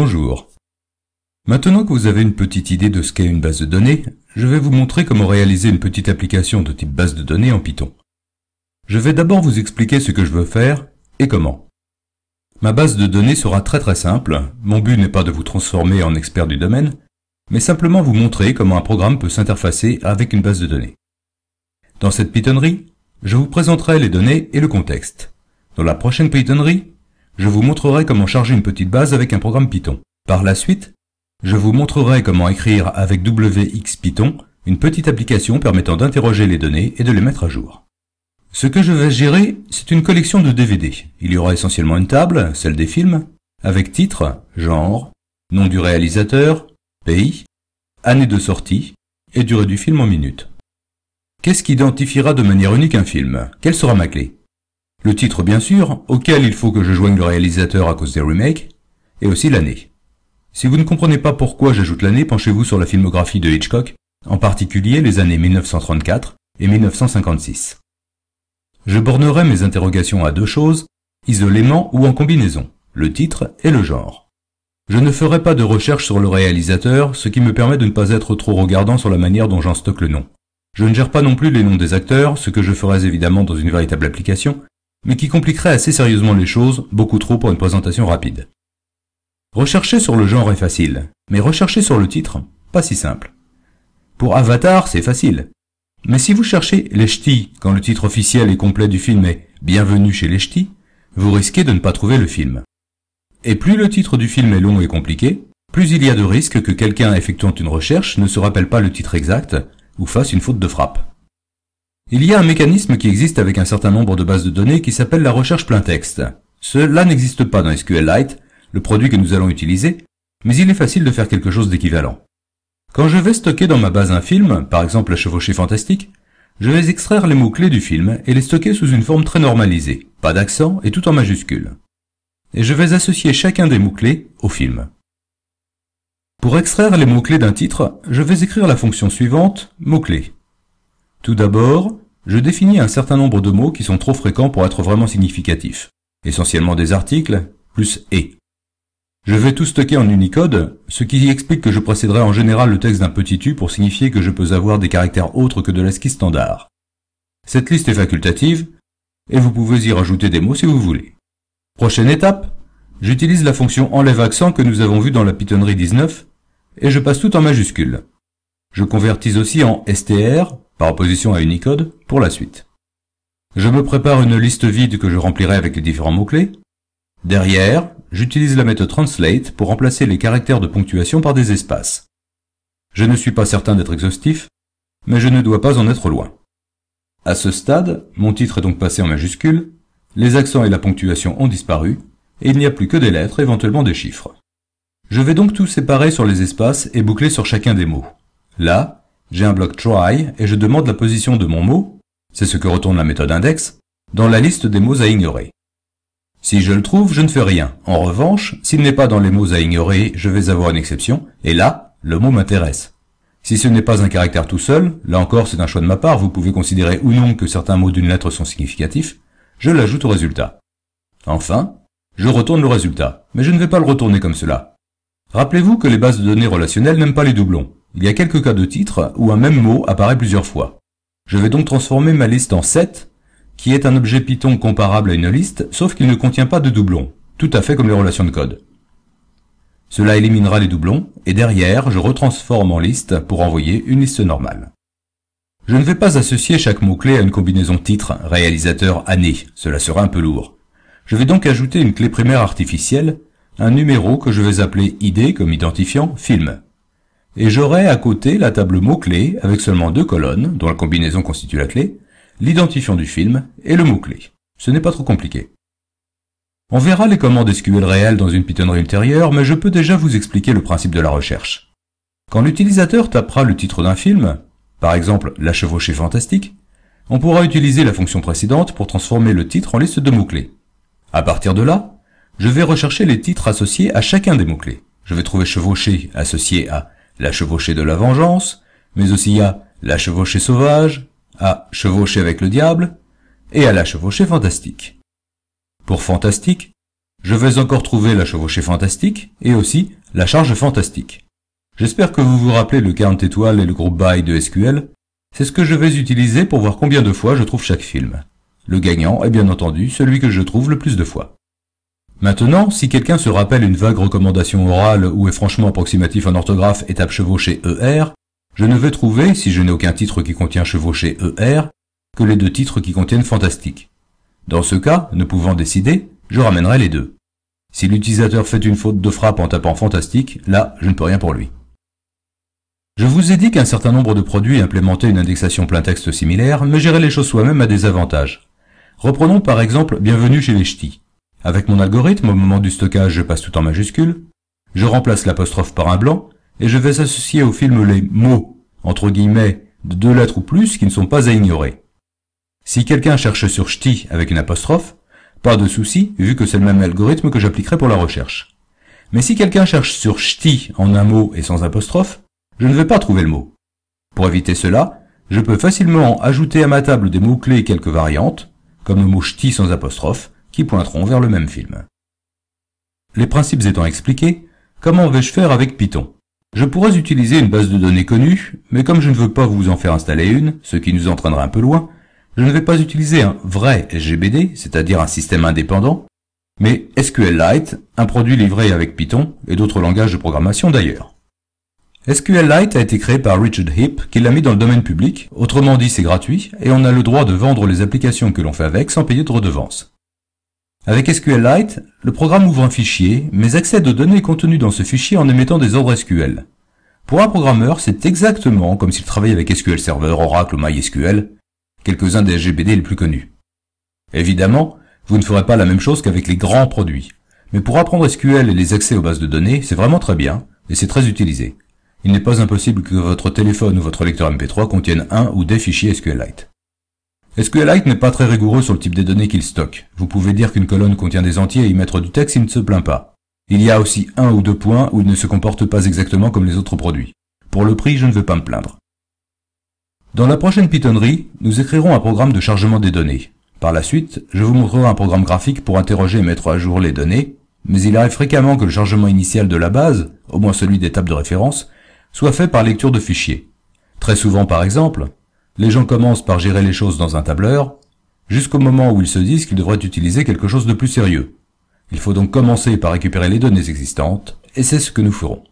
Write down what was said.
Bonjour. Maintenant que vous avez une petite idée de ce qu'est une base de données, je vais vous montrer comment réaliser une petite application de type base de données en Python. Je vais d'abord vous expliquer ce que je veux faire et comment. Ma base de données sera très simple, mon but n'est pas de vous transformer en expert du domaine, mais simplement vous montrer comment un programme peut s'interfacer avec une base de données. Dans cette Pythonnerie, je vous présenterai les données et le contexte. Dans la prochaine Pythonnerie, je vous montrerai comment charger une petite base avec un programme Python. Par la suite, je vous montrerai comment écrire avec WXPython une petite application permettant d'interroger les données et de les mettre à jour. Ce que je vais gérer, c'est une collection de DVD. Il y aura essentiellement une table, celle des films, avec titre, genre, nom du réalisateur, pays, année de sortie et durée du film en minutes. Qu'est-ce qui identifiera de manière unique un film? Quelle sera ma clé? Le titre bien sûr, auquel il faut que je joigne le réalisateur à cause des remakes, et aussi l'année. Si vous ne comprenez pas pourquoi j'ajoute l'année, penchez-vous sur la filmographie de Hitchcock, en particulier les années 1934 et 1956. Je bornerai mes interrogations à deux choses, isolément ou en combinaison, le titre et le genre. Je ne ferai pas de recherche sur le réalisateur, ce qui me permet de ne pas être trop regardant sur la manière dont j'en stocke le nom. Je ne gère pas non plus les noms des acteurs, ce que je ferai évidemment dans une véritable application, mais qui compliquerait assez sérieusement les choses, beaucoup trop pour une présentation rapide. Rechercher sur le genre est facile, mais rechercher sur le titre, pas si simple. Pour Avatar, c'est facile. Mais si vous cherchez les ch'tis quand le titre officiel et complet du film est « Bienvenue chez les ch'tis », vous risquez de ne pas trouver le film. Et plus le titre du film est long et compliqué, plus il y a de risques que quelqu'un effectuant une recherche ne se rappelle pas le titre exact ou fasse une faute de frappe. Il y a un mécanisme qui existe avec un certain nombre de bases de données qui s'appelle la recherche plein texte. Cela n'existe pas dans SQLite, le produit que nous allons utiliser, mais il est facile de faire quelque chose d'équivalent. Quand je vais stocker dans ma base un film, par exemple La Chevauchée Fantastique, je vais extraire les mots-clés du film et les stocker sous une forme très normalisée, pas d'accent et tout en majuscules. Et je vais associer chacun des mots-clés au film. Pour extraire les mots-clés d'un titre, je vais écrire la fonction suivante, mots-clés. Tout d'abord, je définis un certain nombre de mots qui sont trop fréquents pour être vraiment significatifs, essentiellement des articles, plus « et ». Je vais tout stocker en Unicode, ce qui explique que je précéderai en général le texte d'un petit u pour signifier que je peux avoir des caractères autres que de l'ASCII standard. Cette liste est facultative, et vous pouvez y rajouter des mots si vous voulez. Prochaine étape, j'utilise la fonction enlève accent que nous avons vue dans la Pythonnerie 19, et je passe tout en majuscules. Je convertis aussi en str, par opposition à Unicode, pour la suite. Je me prépare une liste vide que je remplirai avec les différents mots-clés. Derrière, j'utilise la méthode translate pour remplacer les caractères de ponctuation par des espaces. Je ne suis pas certain d'être exhaustif, mais je ne dois pas en être loin. À ce stade, mon titre est donc passé en majuscule, les accents et la ponctuation ont disparu, et il n'y a plus que des lettres, éventuellement des chiffres. Je vais donc tout séparer sur les espaces et boucler sur chacun des mots. Là, j'ai un bloc try et je demande la position de mon mot, c'est ce que retourne la méthode index, dans la liste des mots à ignorer. Si je le trouve, je ne fais rien. En revanche, s'il n'est pas dans les mots à ignorer, je vais avoir une exception, et là, le mot m'intéresse. Si ce n'est pas un caractère tout seul, là encore c'est un choix de ma part, vous pouvez considérer ou non que certains mots d'une lettre sont significatifs, je l'ajoute au résultat. Enfin, je retourne le résultat, mais je ne vais pas le retourner comme cela. Rappelez-vous que les bases de données relationnelles n'aiment pas les doublons. Il y a quelques cas de titres où un même mot apparaît plusieurs fois. Je vais donc transformer ma liste en set, qui est un objet Python comparable à une liste, sauf qu'il ne contient pas de doublons, tout à fait comme les relations de code. Cela éliminera les doublons, et derrière, je retransforme en liste pour envoyer une liste normale. Je ne vais pas associer chaque mot-clé à une combinaison titre, réalisateur, année, cela sera un peu lourd. Je vais donc ajouter une clé primaire artificielle, un numéro que je vais appeler ID comme identifiant film. Et j'aurai à côté la table mots-clés avec seulement deux colonnes, dont la combinaison constitue la clé, l'identifiant du film et le mot-clé. Ce n'est pas trop compliqué. On verra les commandes SQL réelles dans une Pythonnerie ultérieure, mais je peux déjà vous expliquer le principe de la recherche. Quand l'utilisateur tapera le titre d'un film, par exemple La Chevauchée Fantastique, on pourra utiliser la fonction précédente pour transformer le titre en liste de mots-clés. À partir de là, je vais rechercher les titres associés à chacun des mots-clés. Je vais trouver Chevauchée associé à La Chevauchée de la Vengeance, mais aussi à La Chevauchée Sauvage, à Chevaucher avec le diable, et à La Chevauchée Fantastique. Pour Fantastique, Je vais encore trouver la chevauchée fantastique et aussi la charge fantastique. J'espère que vous vous rappelez le 40 étoiles et le groupe by de SQL. C'est ce que je vais utiliser pour voir combien de fois je trouve chaque film. Le gagnant est bien entendu celui que je trouve le plus de fois. Maintenant, si quelqu'un se rappelle une vague recommandation orale ou est franchement approximatif en orthographe et tape chevauché ER, je ne vais trouver, si je n'ai aucun titre qui contient chevauché ER, que les deux titres qui contiennent fantastique. Dans ce cas, ne pouvant décider, je ramènerai les deux. Si l'utilisateur fait une faute de frappe en tapant fantastique, là, je ne peux rien pour lui. Je vous ai dit qu'un certain nombre de produits implémentaient une indexation plein texte similaire, mais gérer les choses soi-même a des avantages. Reprenons par exemple Bienvenue chez les ch'tis. Avec mon algorithme, au moment du stockage, je passe tout en majuscule, je remplace l'apostrophe par un blanc, et je vais associer au film les mots, entre guillemets, de 2 lettres ou plus qui ne sont pas à ignorer. Si quelqu'un cherche sur ch'ti avec une apostrophe, pas de souci, vu que c'est le même algorithme que j'appliquerai pour la recherche. Mais si quelqu'un cherche sur ch'ti en un mot et sans apostrophe, je ne vais pas trouver le mot. Pour éviter cela, je peux facilement ajouter à ma table des mots-clés et quelques variantes, comme le mot ch'ti sans apostrophe, qui pointeront vers le même film. Les principes étant expliqués, comment vais-je faire avec Python? Je pourrais utiliser une base de données connue, mais comme je ne veux pas vous en faire installer une, ce qui nous entraînera un peu loin, je ne vais pas utiliser un vrai SGBD, c'est-à-dire un système indépendant, mais SQLite, un produit livré avec Python et d'autres langages de programmation d'ailleurs. SQLite a été créé par Richard Heap, qui l'a mis dans le domaine public, autrement dit c'est gratuit, et on a le droit de vendre les applications que l'on fait avec sans payer de redevance. Avec SQLite, le programme ouvre un fichier, mais accède aux données contenues dans ce fichier en émettant des ordres SQL. Pour un programmeur, c'est exactement comme s'il travaillait avec SQL Server, Oracle ou MySQL, quelques-uns des SGBD les plus connus. Évidemment, vous ne ferez pas la même chose qu'avec les grands produits. Mais pour apprendre SQL et les accès aux bases de données, c'est vraiment très bien, et c'est très utilisé. Il n'est pas impossible que votre téléphone ou votre lecteur MP3 contiennent un ou des fichiers SQLite. SQLite n'est pas très rigoureux sur le type des données qu'il stocke. Vous pouvez dire qu'une colonne contient des entiers et y mettre du texte, il ne se plaint pas. Il y a aussi 1 ou 2 points où il ne se comporte pas exactement comme les autres produits. Pour le prix, je ne vais pas me plaindre. Dans la prochaine Pythonnerie, nous écrirons un programme de chargement des données. Par la suite, je vous montrerai un programme graphique pour interroger et mettre à jour les données, mais il arrive fréquemment que le chargement initial de la base, au moins celui des tables de référence, soit fait par lecture de fichiers. Très souvent par exemple, les gens commencent par gérer les choses dans un tableur, jusqu'au moment où ils se disent qu'ils devraient utiliser quelque chose de plus sérieux. Il faut donc commencer par récupérer les données existantes, et c'est ce que nous ferons.